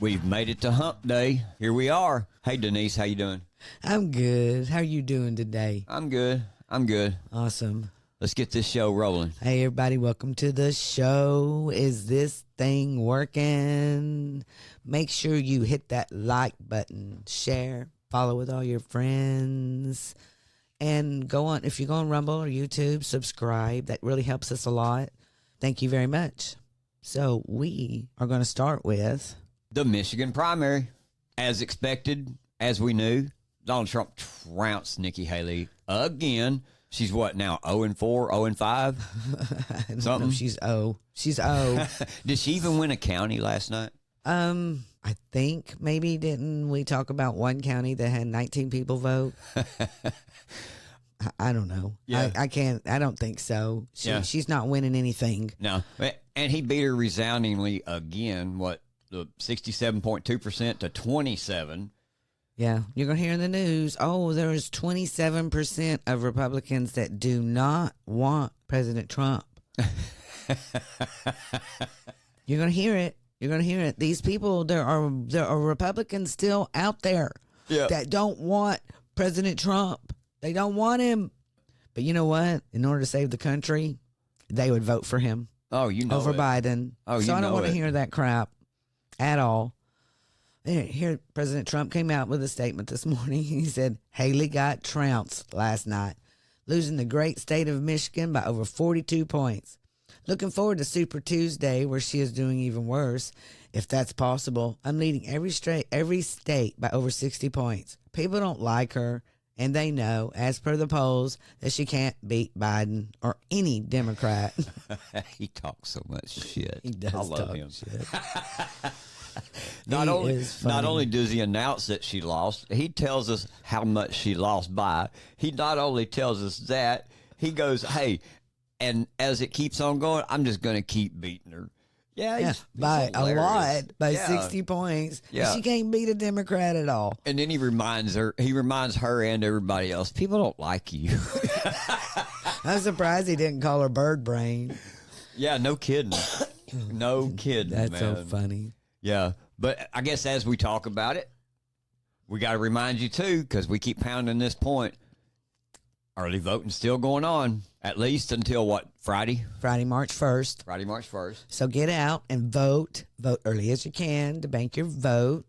We've made it to hump day. Here we are. Hey, Denise, how you doing? I'm good. How are you doing today? I'm good. I'm good. Awesome. Let's get this show rolling. Hey, everybody. Welcome to the show. Is this thing working? Make sure you hit that like button, share, follow with all your friends, and go on. If you go on Rumble or YouTube, subscribe. That really helps us a lot. Thank you very much. So we are going to start with the Michigan primary. As expected, as we knew, Donald Trump trounced Nikki Haley again. She's what now? 0-4, 0-5? I don't Something? know. She's O. She's O. Did she even win a county last night? I think maybe didn't we talk about one county that had 19 people vote? I don't know. Yeah. I don't think so. She's not winning anything. No. And he beat her resoundingly again, the 67.2% to 27. Yeah. You're going to hear in the news, there's 27% of Republicans that do not want President Trump. You're going to hear it. You're going to hear it. These people, there are Republicans still out there that don't want President Trump. They don't want him. But you know what? In order to save the country, they would vote for him. Oh, you know over it. Biden. Oh, so you I don't know want to it. hear that crap at all. Here, President Trump came out with a statement this morning. He said, Haley got trounced last night, losing the great state of Michigan by over 42 points. Looking forward to Super Tuesday, where she is doing even worse. If that's possible, I'm leading every state by over 60 points. People don't like her, and they know, as per the polls, that she can't beat Biden or any Democrat. He talks so much shit. He does I love talk him. shit. Not is funny. only does he announce that she lost, he tells us how much she lost by. He not only tells us that, he goes, hey, and as it keeps on going, I'm just going to keep beating her. Yeah, he's by hilarious. a lot, by Yeah. 60 points. Yeah. She can't beat a Democrat at all. And then he reminds her and everybody else, people don't like you. I'm surprised he didn't call her bird brain. Yeah, no kidding. No kidding, That's man. so funny. Yeah, but I guess as we talk about it, we got to remind you too, because we keep pounding this point. Early voting's still going on, at least until what, Friday? Friday, March 1st. Friday, March 1st. So get out and vote. Vote early as you can to bank your vote.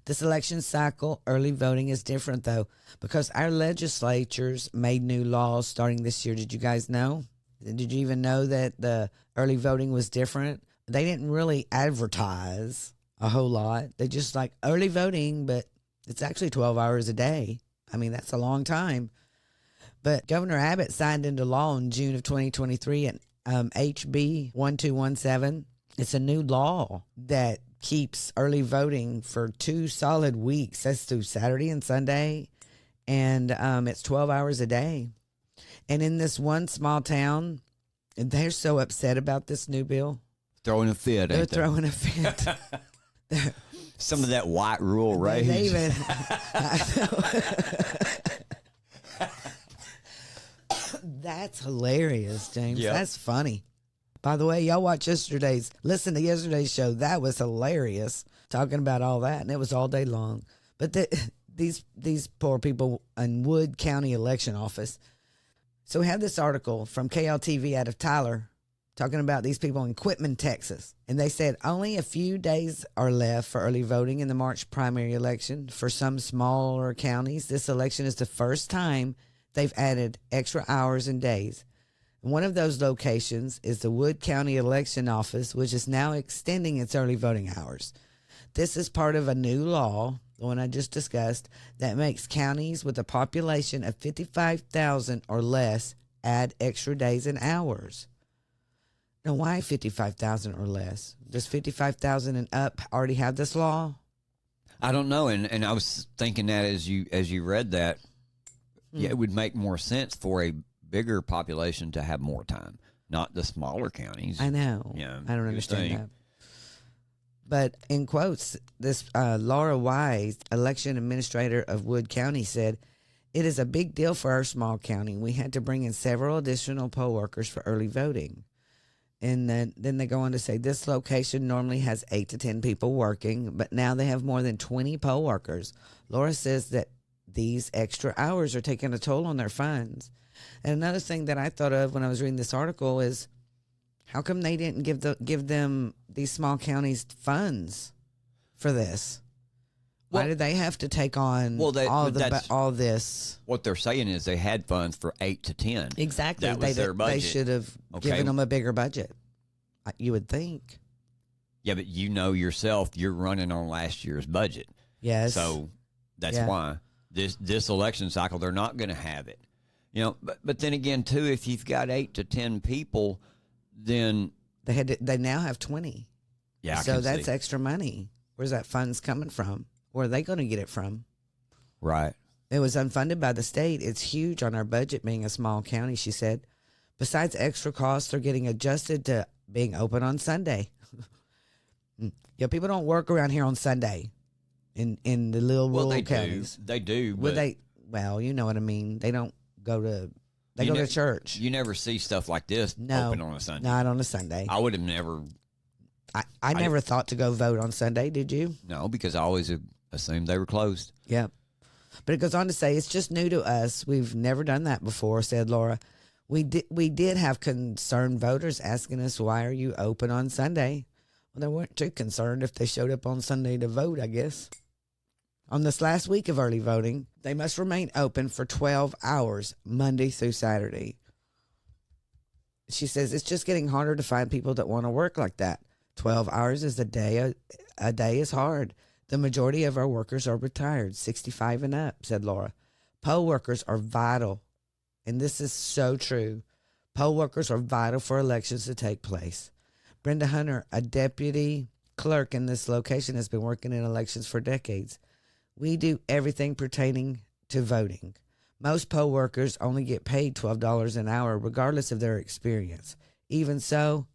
This election cycle, early voting is different, though, because our legislatures made new laws starting this year. Did you guys know? Did you even know that the early voting was different? They didn't really advertise a whole lot. They just like early voting, but it's actually 12 hours a day. I mean, that's a long time. But Governor Abbott signed into law in June of 2023 at HB 1217. It's a new law that keeps early voting for 2 solid weeks. That's through Saturday and Sunday. And it's 12 hours a day. And in this one small town, they're so upset about this new bill. Throwing a fit, They're ain't they? throwing a fit. Some of that white rural rage. They even, That's hilarious, James. Yep. That's funny. By the way, y'all listen to yesterday's show. That was hilarious, talking about all that, and it was all day long. But these poor people in Wood County election office. So we have this article from KLTV out of Tyler talking about these people in Quitman, Texas. And they said only a few days are left for early voting in the March primary election. For some smaller counties, this election is the first time they've added extra hours and days. One of those locations is the Wood County Election Office, which is now extending its early voting hours. This is part of a new law, the one I just discussed, that makes counties with a population of 55,000 or less add extra days and hours. Now, why 55,000 or less? Does 55,000 and up already have this law? I don't know, and I was thinking that as you read that, yeah, it would make more sense for a bigger population to have more time, not the smaller counties. I know. Yeah, I don't you understand think. that. But in quotes, this Laura Wise, election administrator of Wood County, said, "It is a big deal for our small county. We had to bring in several additional poll workers for early voting. And then they go on to say this location normally has 8 to 10 people working, but now they have more than 20 poll workers. Laura says that these extra hours are taking a toll on their funds. And another thing that I thought of when I was reading this article is, how come they didn't give them these small counties funds for this? Why did they have to take on all this? What they're saying is they had funds for 8 to 10. Exactly. That was their budget. They should have given them a bigger budget, you would think. Yeah, but you know yourself, you're running on last year's budget. Yes. So that's why this election cycle, they're not going to have it. But then again, too, if you've got 8 to 10 people, then they now have 20. Yeah, so that's extra money. Where's that funds coming from? Where are they going to get it from? Right. It was unfunded by the state. It's huge on our budget being a small county, she said. Besides extra costs, they're getting adjusted to being open on Sunday. People don't work around here on Sunday in the little rural counties. They do. Well, you know what I mean. They don't go to... They go to church. You never see stuff like this open on a Sunday. Not on a Sunday. I would have never... I never thought to go vote on Sunday, did you? No, because I always assumed they were closed. Yeah. But it goes on to say, it's just new to us. We've never done that before, said Laura. We did have concerned voters asking us, why are you open on Sunday? Well, they weren't too concerned if they showed up on Sunday to vote, I guess. On this last week of early voting, they must remain open for 12 hours, Monday through Saturday. She says it's just getting harder to find people that want to work like that. 12 hours is a day. A day is hard. The majority of our workers are retired, 65 and up, said Laura. Poll workers are vital, and this is so true. Poll workers are vital for elections to take place. Brenda Hunter, a deputy clerk in this location, has been working in elections for decades. We do everything pertaining to voting. Most poll workers only get paid $12 an hour, regardless of their experience. Even so,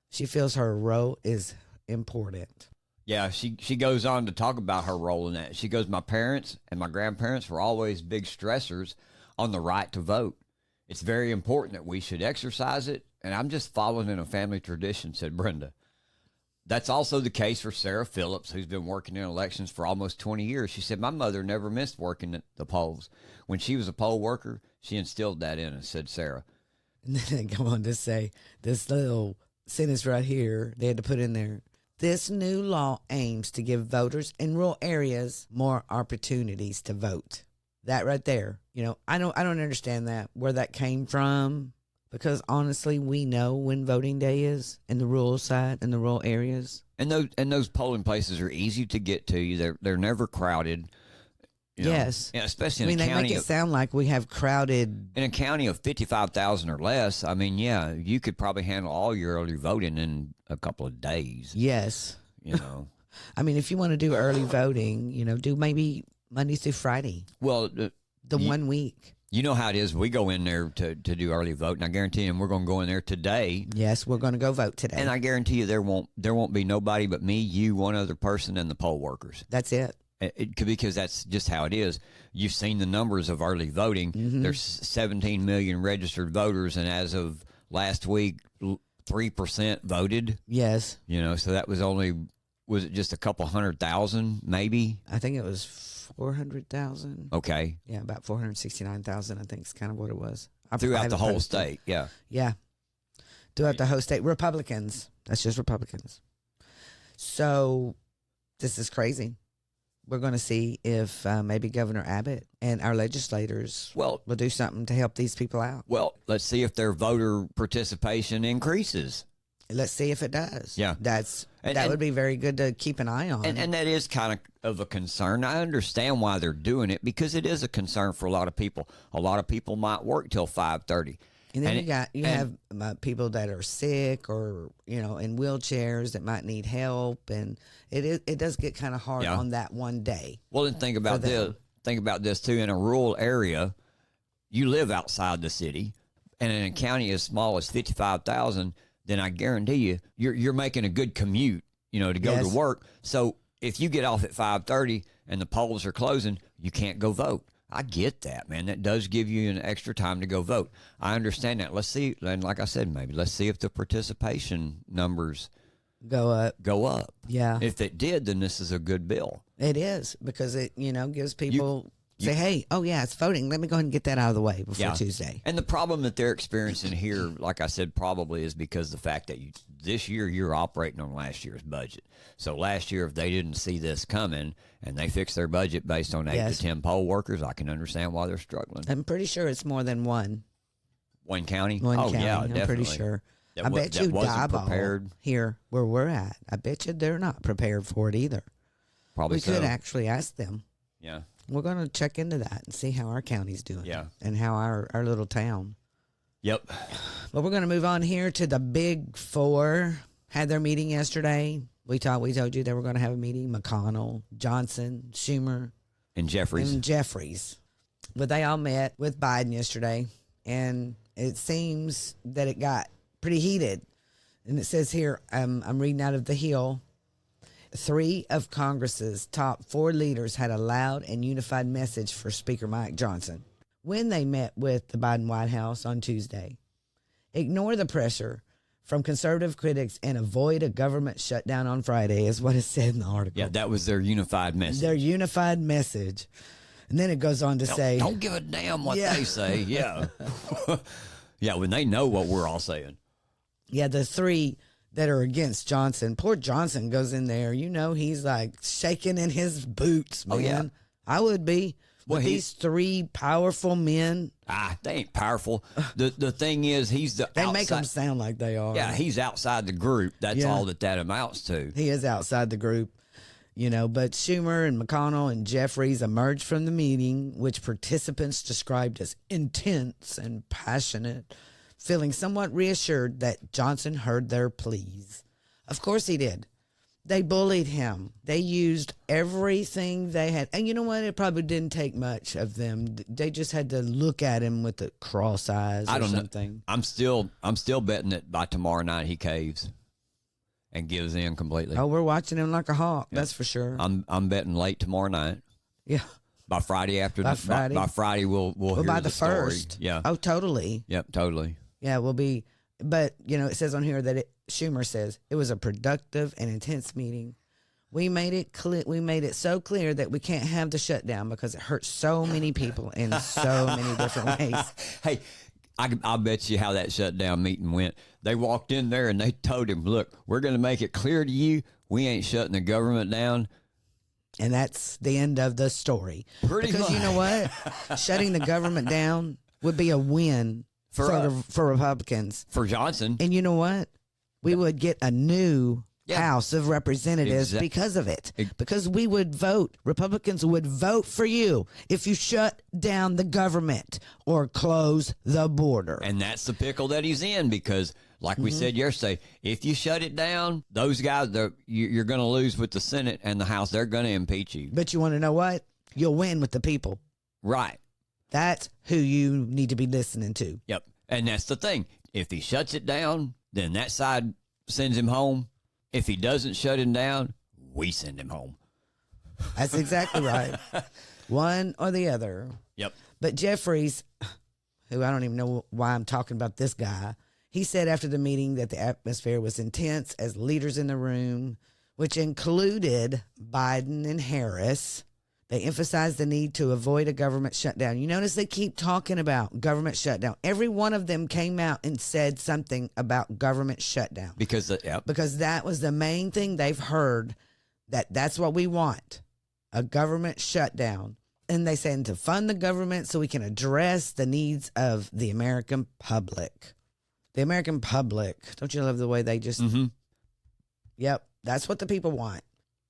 she feels her role is important. Yeah, she goes on to talk about her role in that. She goes, my parents and my grandparents were always big stressors on the right to vote. It's very important that we should exercise it, and I'm just following in a family tradition, said Brenda. That's also the case for Sarah Phillips, who's been working in elections for almost 20 years. She said, my mother never missed working at the polls. When she was a poll worker, she instilled that in us, said Sarah. And then they go on to say, this little sentence right here, they had to put in there, this new law aims to give voters in rural areas more opportunities to vote. That right there, I don't understand that, where that came from, because honestly, we know when voting day is in the rural side, in the rural areas. And those polling places are easy to get to. They're never crowded. Yes. Especially in a they county. Make it sound like we have crowded. In a county of 55,000 or less, you could probably handle all your early voting in a couple of days. Yes. If you want to do early voting, do maybe Monday through Friday. Well, 1 week. You know how it is. We go in there to do early vote, and I guarantee you, we're going to go in there today. Yes, we're going to go vote today. And I guarantee you, there won't be nobody but me, you, one other person, and the poll workers. That's it. Because that's just how it is. You've seen the numbers of early voting. Mm-hmm. There's 17 million registered voters, and as of last week, 3% voted. Yes. So that was it just a couple 100,000, maybe? I think it was 400,000. Okay. Yeah, about 469,000, I think is kind of what it was. Throughout the whole state, yeah. Yeah. Throughout the whole state. Republicans. That's just Republicans. So this is crazy. We're going to see if maybe Governor Abbott and our legislators will do something to help these people out. Well, let's see if their voter participation increases. Let's see if it does. Yeah. That would be very good to keep an eye on. And that is kind of a concern. I understand why they're doing it, because it is a concern for a lot of people. A lot of people might work till 5:30. And then you have people that are sick or, in wheelchairs that might need help. And it does get kind of hard on that one day. Well, then think about this. Think about this, too. In a rural area, you live outside the city, and in a county as small as 55,000, then I guarantee you, you're making a good commute, to go to work. So if you get off at 5:30 and the polls are closing, you can't go vote. I get that, man. That does give you an extra time to go vote. I understand that. Let's see, and like I said, maybe let's see if the participation numbers Go up. Yeah. If it did, then this is a good bill. It is, because it, gives people say, hey, oh yeah, it's voting. Let me go ahead and get that out of the way before Tuesday. And the problem that they're experiencing here, like I said, probably is because the fact that this year you're operating on last year's budget. So last year, if they didn't see this coming and they fixed their budget based on 8 to 10 poll workers, I can understand why they're struggling. I'm pretty sure it's more than one. One county? One county, yeah, I'm definitely. pretty sure. That I bet you prepared here where we're at. I bet you they're not prepared for it either. Probably we could actually ask them. Yeah. We're going to check into that and see how our county's doing. Yeah. And how our little town. Yep. But we're going to move on here to the Big Four. Had their meeting yesterday. We told you they were going to have a meeting. McConnell, Johnson, Schumer. And Jeffries. But they all met with Biden yesterday. And it seems that it got pretty heated. And it says here, I'm reading out of The Hill, 3 of Congress's top 4 leaders had a loud and unified message for Speaker Mike Johnson when they met with the Biden White House on Tuesday. Ignore the pressure from conservative critics and avoid a government shutdown on Friday, is what it said in the article. Yeah, that was their unified message. Their unified message. And then it goes on to say... Don't give a damn what they say. Yeah. Yeah, when they know what we're all saying. Yeah, the 3 that are against Johnson. Poor Johnson goes in there. He's like shaking in his boots, man. Oh, yeah. I would be. Well, these 3 powerful men. They ain't powerful. The thing is, he's the They make them sound like they are. Yeah, he's outside the group. That's all that amounts to. He is outside the group. But Schumer and McConnell and Jeffries emerged from the meeting, which participants described as intense and passionate, feeling somewhat reassured that Johnson heard their pleas. Of course he did. They bullied him. They used everything they had. And you know what? It probably didn't take much of them. They just had to look at him with the cross eyes or something. I'm still betting that by tomorrow night he caves and gives in completely. Oh, we're watching him like a hawk. Yeah. That's for sure. I'm betting late tomorrow night. Yeah. By Friday by Friday we'll hear by the story. First. Yeah. Oh, totally. Yep, totally. Yeah, we'll be. But it says on here that Schumer says it was a productive and intense meeting. We made it clear. We made it so clear that we can't have the shutdown because it hurts so many people in so many different ways. Hey, I'll bet you how that shutdown meeting went. They walked in there and they told him, "Look, we're going to make it clear to you, we ain't shutting the government down." And that's the end of the story. Pretty much. You know what? Shutting the government down would be a win for Republicans. For Johnson. And you know what? We would get a new House of Representatives because of it. Because we would vote. Republicans would vote for you if you shut down the government or close the border. And that's the pickle that he's in because, like we said yesterday, if you shut it down, those guys, you're going to lose with the Senate and the House. They're going to impeach you. But you want to know what? You'll win with the people. Right. That's who you need to be listening to. Yep. And that's the thing. If he shuts it down, then that side sends him home. If he doesn't shut him down, we send him home. That's exactly right. One or the other. Yep. But Jeffries, who I don't even know why I'm talking about this guy, he said after the meeting that the atmosphere was intense as leaders in the room, which included Biden and Harris. They emphasized the need to avoid a government shutdown. You notice they keep talking about government shutdown. Every one of them came out and said something about government shutdown. Because that was the main thing they've heard, that's what we want, a government shutdown. And they said to fund the government so we can address the needs of the American public. The American public. Don't you love the way they just... Mm-hmm. Yep, that's what the people want.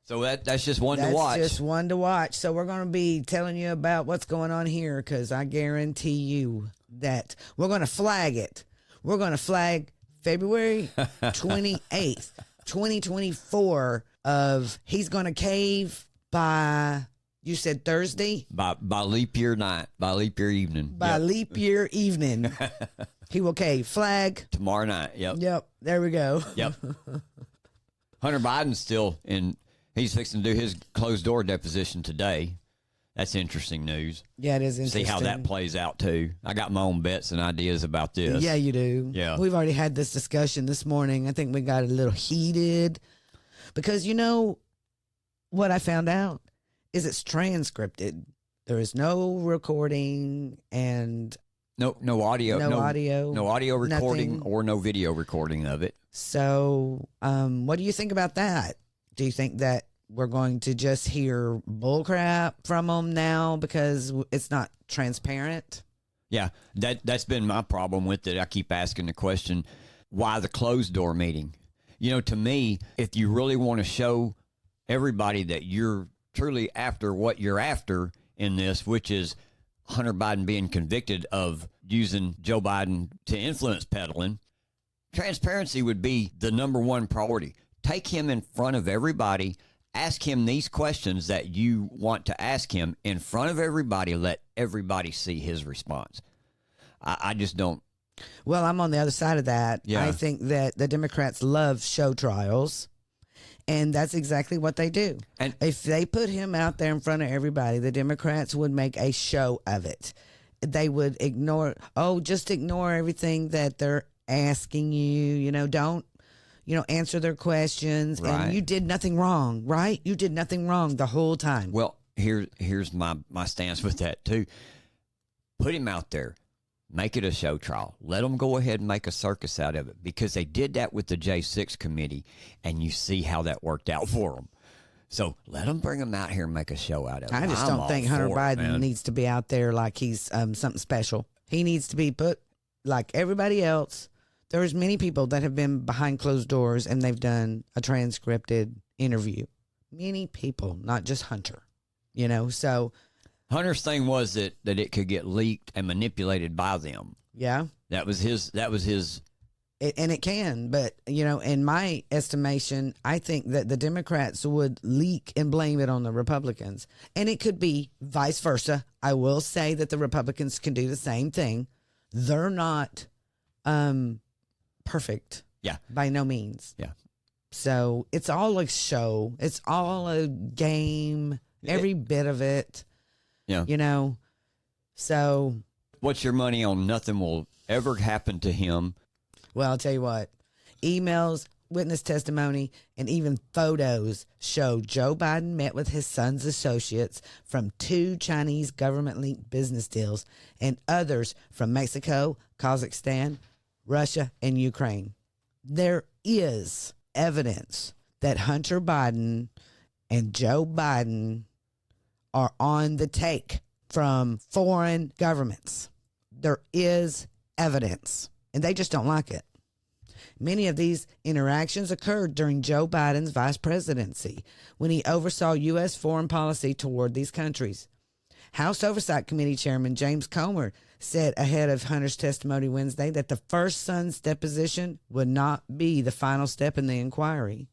So that's just one to watch. That's just one to watch. So we're going to be telling you about what's going on here because I guarantee you that we're going to flag it. We're going to flag February 28th, 2024 of he's going to cave by, you said Thursday? By leap year night, by leap year evening. By leap year evening. He will cave. Flag. Tomorrow night, yep. Yep, there we go. Yep. Hunter Biden's still in... He's fixing to do his closed-door deposition today. That's interesting news. Yeah, it is interesting. See how that plays out, too. I got my own bets and ideas about this. Yeah, you do. Yeah. We've already had this discussion this morning. I think we got a little heated because, you know, what I found out is it's transcripted. There is no recording and No audio. no audio. No audio recording nothing. or no video recording of it. So, what do you think about that? Do you think that we're going to just hear bullcrap from them now because it's not transparent? Yeah, that's been my problem with it. I keep asking the question, why the closed door meeting? You know, to me, if you really want to show everybody that you're truly after what you're after in this, which is Hunter Biden being convicted of using Joe Biden to influence peddling, transparency would be the number one priority. Take him in front of everybody. Ask him these questions that you want to ask him in front of everybody. Let everybody see his response. I just don't. Well, I'm on the other side of that. Yeah. I think that the Democrats love show trials, and that's exactly what they do. And If they put him out there in front of everybody, the Democrats would make a show of it. They would just ignore everything that they're asking you. You know, don't, answer their questions. Right. And you did nothing wrong, right? You did nothing wrong the whole time. well, here's my stance with that too. Put him out there. Make it a show trial. Let them go ahead and make a circus out of it, because they did that with the J6 committee, and you see how that worked out for them. So let them bring him out here and make a show out of it. I just I'm don't think all Hunter for it, Biden man. needs to be out there like he's something special. He needs to be put like everybody else. There's many people that have been behind closed doors and they've done a transcripted interview. Many people, not just Hunter. So Hunter's thing was that it could get leaked and manipulated by them. yeah. That was his. And it can, but in my estimation, I think that the Democrats would leak and blame it on the Republicans, and it could be vice versa. I will say that the Republicans can do the same thing. They're not perfect, Yeah. by no means. Yeah. So it's all a show. It's all a game. Every bit of it. Yeah. So What's your money on nothing will ever happen to him? well, I'll tell you what, emails, witness testimony, and even photos show Joe Biden met with his son's associates from 2 Chinese government-linked business deals and others from Mexico, Kazakhstan, Russia, and Ukraine. There is evidence that Hunter Biden and Joe Biden are on the take from foreign governments. There is evidence, and they just don't like it. Many of these interactions occurred during Joe Biden's vice presidency when he oversaw U.S. foreign policy toward these countries. House Oversight Committee Chairman James Comer said ahead of Hunter's testimony Wednesday that the first son's deposition would not be the final step in the inquiry.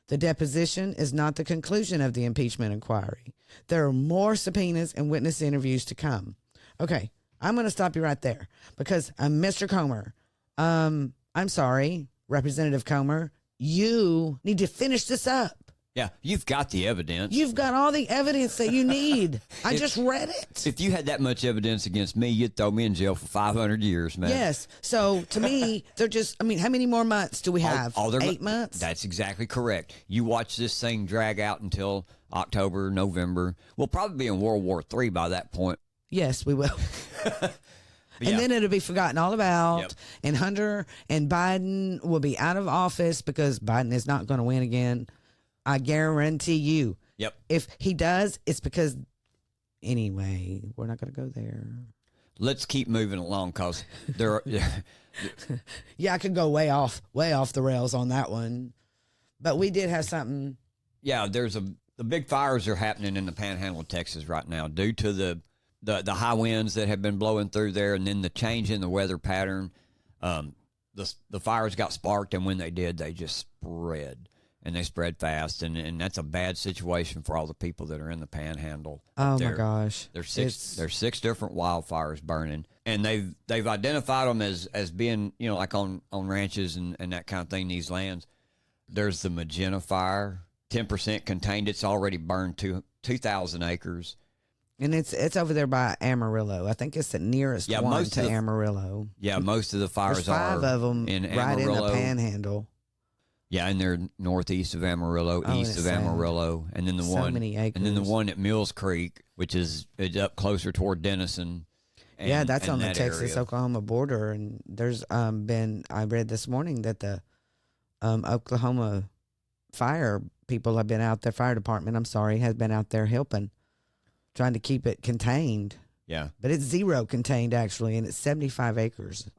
The deposition is not the conclusion of the impeachment inquiry. There are more subpoenas and witness interviews to come. Okay, I'm going to stop you right there because Mr. Comer, I'm sorry, Representative Comer, you need to finish this up. Yeah, you've got the evidence. You've got all the evidence that you need. I just read it. If you had that much evidence against me, you'd throw me in jail for 500 years, man. Yes. So to me, they're just, how many more months do we have? 8 months? That's exactly correct. You watch this thing drag out until October, November. We'll probably be in World War III by that point. Yes, we will. Yeah. And then it'll be forgotten all about. Yep. And Hunter and Biden will be out of office because Biden is not going to win again. I guarantee you. Yep. If he does, it's because, anyway, we're not going to go there. Let's keep moving along because there are. Yeah, I could go way off the rails on that one. But we did have something. Yeah, the big fires are happening in the Panhandle of Texas right now due to the high winds that have been blowing through there, and then the change in the weather pattern. The fires got sparked, and when they did, they just spread. And they spread fast, and that's a bad situation for all the people that are in the Panhandle. Oh my gosh! There's 6 different wildfires burning, and they've identified them as being like on ranches and that kind of thing. These lands. There's the Magenta fire, 10% contained. It's already burned 2 2,000 acres. And it's over there by Amarillo. I think it's the nearest Yeah, one most to of the- Amarillo. Yeah, most of the fires There's 5 are of them in right Amarillo. in the Panhandle. Yeah, and they're northeast of Amarillo, Oh, east of it's sad. Amarillo, and then the So one, many and then the acres. one at Mills Creek, which is up closer toward Denison. Yeah, that's and on the that Texas area. Oklahoma border, and there's been, I read this morning that the Oklahoma fire people have been out there, fire department, I'm sorry, has been out there helping, trying to keep it contained. Yeah, But it's 0 contained actually, and it's 75 acres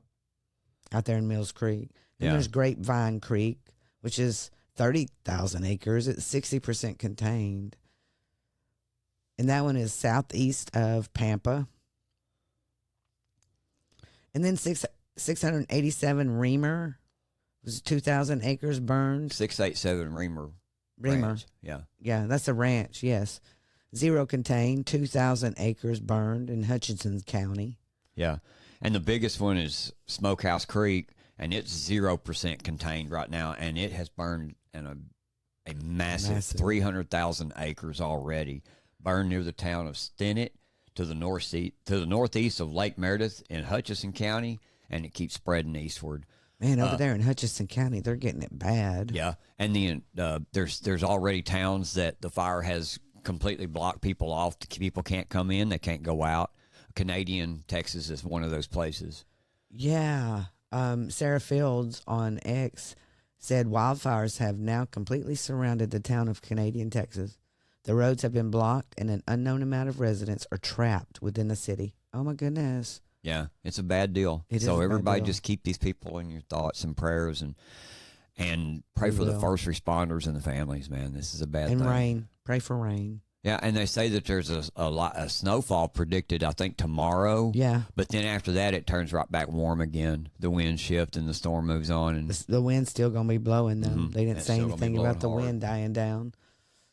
out there in Mills Creek. Then Yeah. there's Grapevine Creek, which is 30,000 acres. It's 60% contained. And that one is southeast of Pampa. And then 687 Reamer was 2,000 acres burned. 687 Reamer. Reamer. Ranch. Yeah. Yeah, that's a ranch, yes. 0 contained, 2,000 acres burned in Hutchinson County. Yeah. And the biggest one is Smokehouse Creek, and it's 0% contained right now, and it has burned in a massive 300,000 acres already. Burned near the town of Stinnett to the northeast of Lake Meredith in Hutchinson County, and it keeps spreading eastward. Man, over there in Hutchinson County, they're getting it bad. Yeah, and then there's already towns that the fire has completely blocked people off. People can't come in, they can't go out. Canadian Texas is one of those places. Yeah. Sarah Fields on X said wildfires have now completely surrounded the town of Canadian Texas. The roads have been blocked, and an unknown amount of residents are trapped within the city. Oh, my goodness. Yeah, it's a bad deal. It is so a bad everybody deal. just keep these people in your thoughts and prayers, and pray We for the will. first responders and the families, man. This is a bad And thing. rain. Pray for rain. Yeah, and they say that there's a snowfall predicted, I think, tomorrow. Yeah. But then after that, it turns right back warm again. The wind shifts and the storm moves on. And The wind's still going to be blowing, though. Mhm. They didn't It's say still gonna be anything about the blowing hard. wind dying down.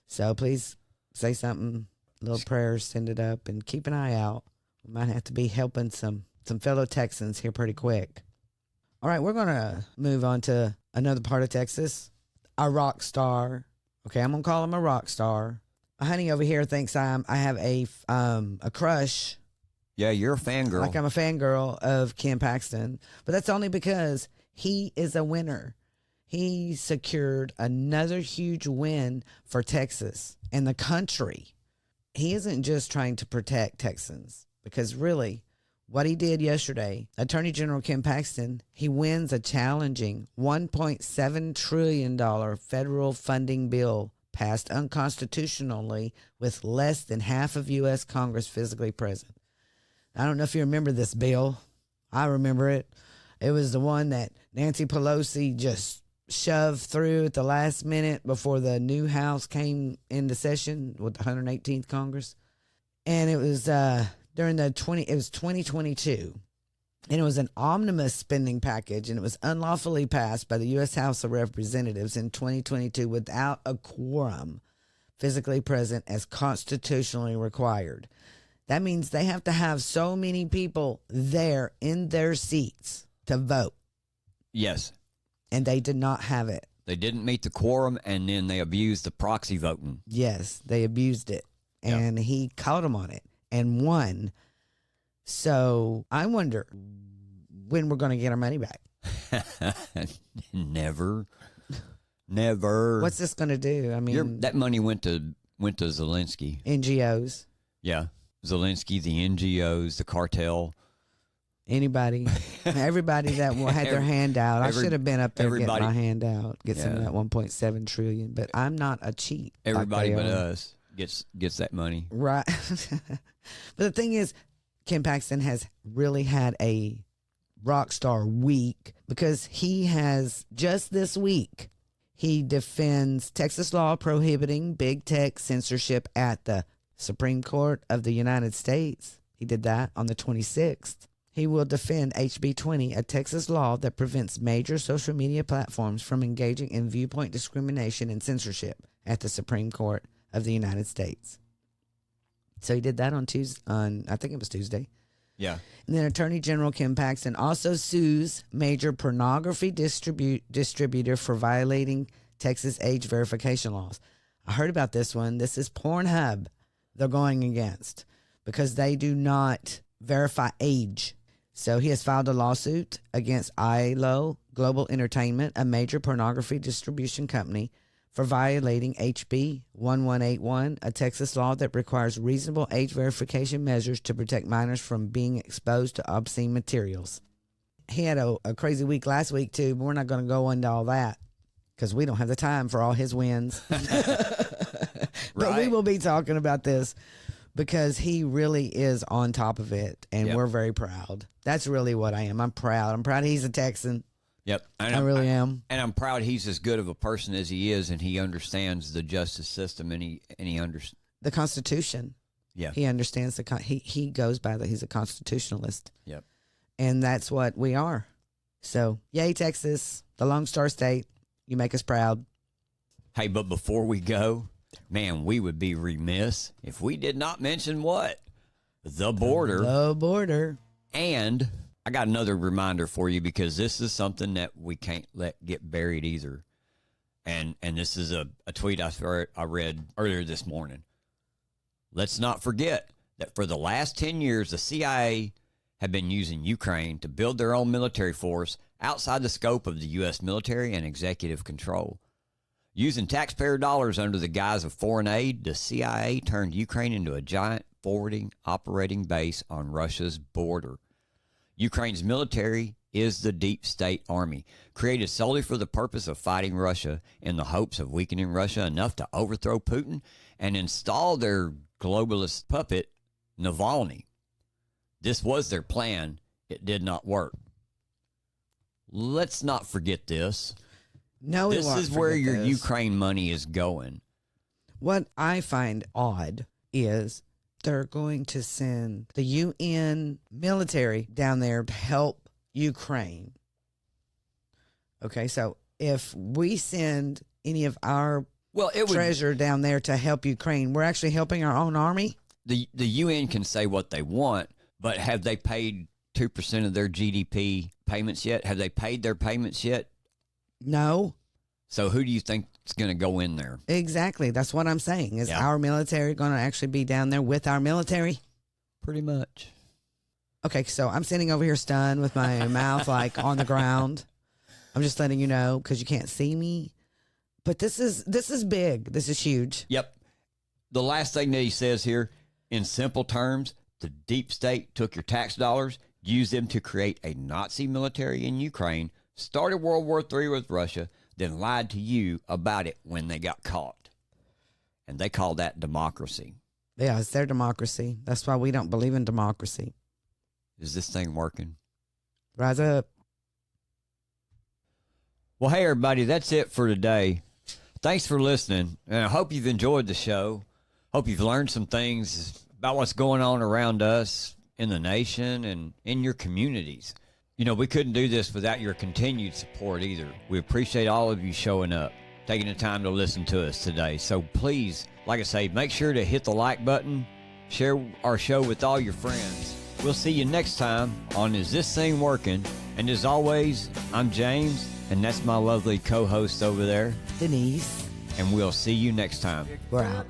So please say something, little prayers, send it up, and keep an eye out. We might have to be helping some fellow Texans here pretty quick. All right, we're going to move on to another part of Texas, a rock star. Okay, I'm going to call him a rock star. Honey over here thinks I have a crush, yeah, you're a fangirl. like I'm a fangirl of Ken Paxton, but that's only because he is a winner. He secured another huge win for Texas and the country. He isn't just trying to protect Texans, because really what he did yesterday, Attorney General Ken Paxton, he wins a challenging $1.7 trillion federal funding bill passed unconstitutionally with less than half of U.S. Congress physically present. I don't know if you remember this bill. I remember it. It was the one that Nancy Pelosi just shoved through at the last minute before the new House came into session with the 118th Congress. And it was during it was 2022. And it was an omnibus spending package, and it was unlawfully passed by the U.S. House of Representatives in 2022 without a quorum physically present as constitutionally required. That means they have to have so many people there in their seats to vote, Yes. and they did not have it. They didn't meet the quorum, and then they abused the proxy voting. Yes, they abused it, and he caught them on it and won. So I wonder when we're going to get our money back. Never. Never. What's this going to do? I mean, that money went to Zelensky. NGOs, Yeah. Zelensky, the NGOs, the cartel. anybody, everybody that had their hand out. I should have been up there getting everybody- my hand out, get some of Yeah. that 1.7 trillion. But I'm not a cheat. like Everybody they but are. us gets that money. Right. But the thing is, Ken Paxton has really had a rock star week, because he has just this week, he defends Texas law prohibiting big tech censorship at the Supreme Court of the United States. He did that on the 26th. He will defend HB 20, a Texas law that prevents major social media platforms from engaging in viewpoint discrimination and censorship at the Supreme Court of the United States. So he did that on Tuesday, I think it was Tuesday. Yeah. And then Attorney General Ken Paxton also sues major pornography distributor for violating Texas age verification laws. I heard about this one. This is Pornhub. they're going against because they do not verify age. So he has filed a lawsuit against ILO Global Entertainment, a major pornography distribution company, for violating HB 1181, a Texas law that requires reasonable age verification measures to protect minors from being exposed to obscene materials. He had a crazy week last week, too, but we're not going to go into all that because we don't have the time for all his wins. But we will be talking about this because he really is on top of it, and we're very proud. That's really what I am. I'm proud. I'm proud he's a Texan. Yep. I really am. And I'm proud he's as good of a person as he is, and he understands the justice system, and he understands the Constitution. Yeah. He understands he goes by that he's a constitutionalist. Yep. And that's what we are. So, yay, Texas, the Lone Star State. You make us proud. Hey, but before we go, man, we would be remiss if we did not mention what? The border. The border. And I got another reminder for you because this is something that we can't let get buried either. And this is a tweet I read earlier this morning. Let's not forget that for the last 10 years, the CIA have been using Ukraine to build their own military force outside the scope of the U.S. military and executive control. Using taxpayer dollars under the guise of foreign aid, the CIA turned Ukraine into a giant forwarding operating base on Russia's border. Ukraine's military is the Deep State Army, created solely for the purpose of fighting Russia in the hopes of weakening Russia enough to overthrow Putin and install their globalist puppet, Navalny. This was their plan. It did not work. Let's not forget this. No, this is where your Ukraine money is going. What I find odd is they're going to send the UN military down there to help Ukraine. Okay, so if we send any of our treasure down there to help Ukraine, we're actually helping our own army? The UN can say what they want, but have they paid 2% of their GDP payments yet? Have they paid their payments yet? No. So who do you think is going to go in there? Exactly. That's what I'm saying. Is our military going to actually be down there with our military? Pretty much. Okay, so I'm sitting over here stunned with my mouth like on the ground. I'm just letting you know because you can't see me. But this is big. This is huge. Yep. The last thing that he says here, in simple terms, the deep state took your tax dollars, used them to create a Nazi military in Ukraine, started World War III with Russia, then lied to you about it when they got caught. And they call that democracy. Yeah, it's their democracy. That's why we don't believe in democracy. Is this thing working? Rise up. Well, hey, everybody, that's it for today. Thanks for listening, and I hope you've enjoyed the show. Hope you've learned some things about what's going on around us in the nation and in your communities. You know, we couldn't do this without your continued support either. We appreciate all of you showing up, taking the time to listen to us today. So please, like I say, make sure to hit the like button, share our show with all your friends. We'll see you next time on Is This Thing Working? And as always, I'm James, and that's my lovely co-host over there, Denise. and we'll see you next time. We're out.